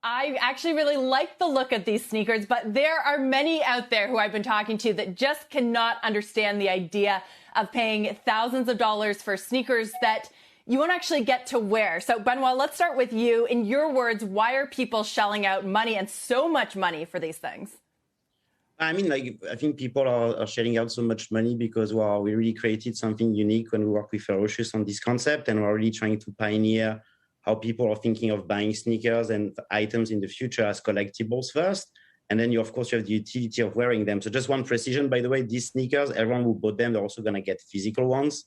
I actually really like the look of these sneakers, but there are many out there who I've been talking to that just cannot understand the idea of paying thousands of dollars for sneakers that you won't actually get to wear. So, Benoit, let's start with you. In your words, why are people shelling out money and so much money for these things? I mean, like, I think people are shelling out so much money because, well, we really created something unique when we work with Ferocious on this concept, and we're really trying to pioneer how people are thinking of buying sneakers and items in the future as collectibles first. And then, of course, you have the utility of wearing them. So just one precision, by the way, these sneakers, everyone who bought them, they're also going to get physical ones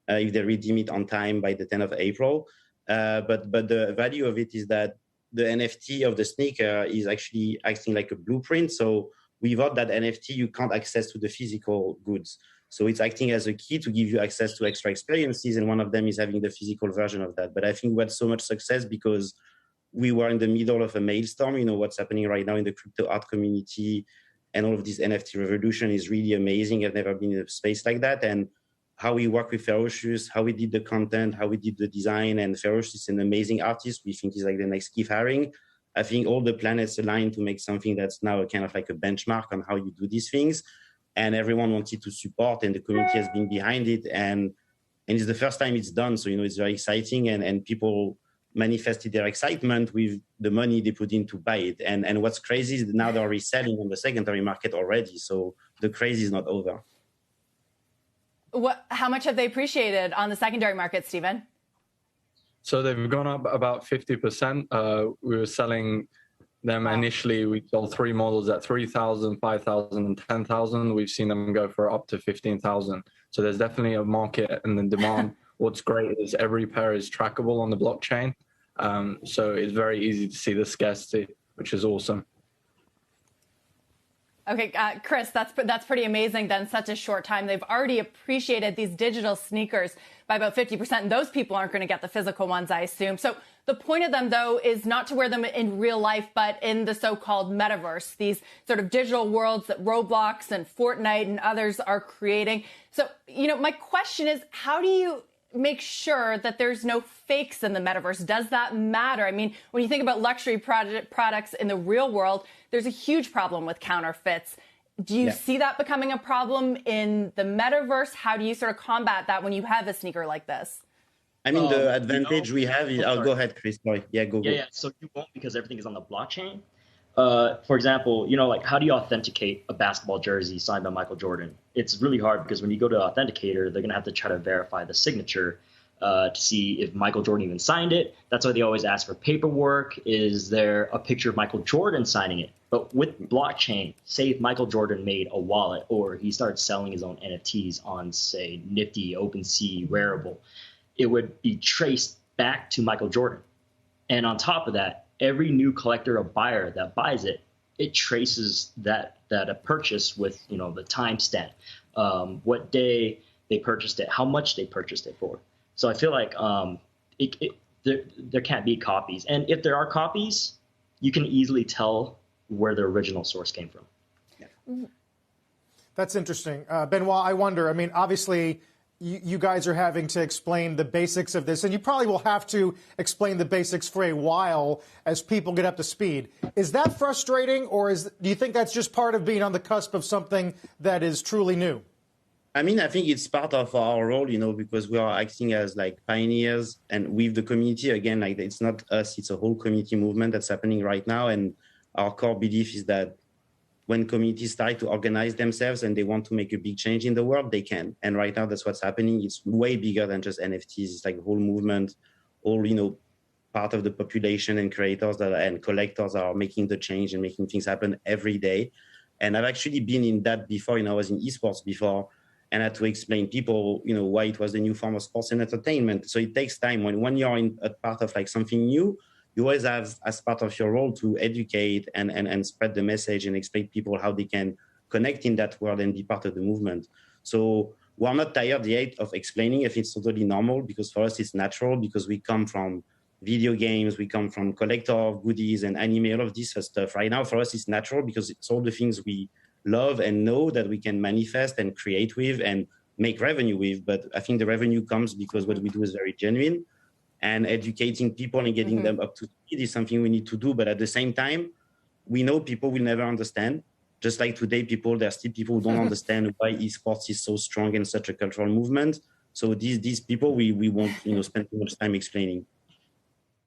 if they redeem it on time by the 10th of April. But the value of it is that the NFT of the sneaker is actually acting like a blueprint. So without that NFT, you can't access to the physical goods. So it's acting as a key to give you access to extra experiences, and one of them is having the physical version of that. But I think we had so much success because we were in the middle of a maelstrom. You know, what's happening right now in the crypto art community and all of this NFT revolution is really amazing. I've never been in a space like that. And how we work with Ferocious, how we did the content, how we did the design, and Ferocious is an amazing artist. We think he's like the next Keith Haring. I think all the planets aligned to make something that's now kind of like a benchmark on how you do these things. And everyone wanted to support, and the community has been behind it. And it's the first time it's done. So, you know, it's very exciting, and people manifested their excitement with the money they put in to buy it. And what's crazy is now they're reselling on the secondary market already. So the craze is not over. How much have they appreciated on the secondary market, Stephen? So they've gone up about 50%. We were selling them initially. We sold 3 models at 3,000, 5,000, and 10,000. We've seen them go for up to 15,000. So there's definitely a market and the demand. What's great is every pair is trackable on the blockchain. So it's very easy to see the scarcity, which is awesome. Okay, Chris, that's pretty amazing that in such a short time they've already appreciated these digital sneakers by about 50%. And those people aren't going to get the physical ones, I assume. So the point of them, though, is not to wear them in real life, but in the so-called metaverse, these sort of digital worlds that Roblox and Fortnite and others are creating. So, you know, my question is, how do you make sure that there's no fakes in the metaverse? Does that matter? I mean, when you think about luxury products in the real world, there's a huge problem with counterfeits. Do you see that becoming a problem in the metaverse? How do you sort of combat that when you have a sneaker like this? I mean, the advantage we have is, go ahead, Chris. Sorry. Go. Yeah. So you won't, because everything is on the blockchain. For example, you know, like, how do you authenticate a basketball jersey signed by Michael Jordan? It's really hard because when you go to Authenticator, they're going to have to try to verify the signature to see if Michael Jordan even signed it. That's why they always ask for paperwork. Is there a picture of Michael Jordan signing it? But with blockchain, say if Michael Jordan made a wallet or he started selling his own NFTs on, say, Nifty, OpenSea, Wearable, it would be traced back to Michael Jordan. And on top of that, every new collector or buyer that buys it, it traces that a purchase with, you know, the timestamp, what day they purchased it, how much they purchased it for. So I feel like there can't be copies. And if there are copies, you can easily tell where the original source came from. Yeah. That's interesting. Benoit, I wonder, I mean, obviously, you guys are having to explain the basics of this, and you probably will have to explain the basics for a while as people get up to speed. Is that frustrating, or do you think that's just part of being on the cusp of something that is truly new? I mean, I think it's part of our role, you know, because we are acting as like pioneers and with the community. Again, like, it's not us, it's a whole community movement that's happening right now. And our core belief is that when communities start to organize themselves and they want to make a big change in the world, they can. And right now, that's what's happening. It's way bigger than just NFTs. It's like a whole movement, all, you know, part of the population and creators and collectors are making the change and making things happen every day. And I've actually been in that before. You know, I was in esports before, and I had to explain people, you know, why it was a new form of sports and entertainment. So it takes time. When you're in a part of like something new, you always have as part of your role to educate and spread the message and explain people how they can connect in that world and be part of the movement. So we're not tired yet of explaining if it's totally normal, because for us it's natural, because we come from video games, we come from collector of goodies and anime, all of this stuff. Right now for us it's natural because it's all the things we love and know that we can manifest and create with and make revenue with. But I think the revenue comes because what we do is very genuine. and educating people and getting them up to speed is something we need to do. But at the same time, we know people will never understand. Just like today, there are still people who don't understand why esports is so strong and such a cultural movement. So these people, we won't spend too much time explaining.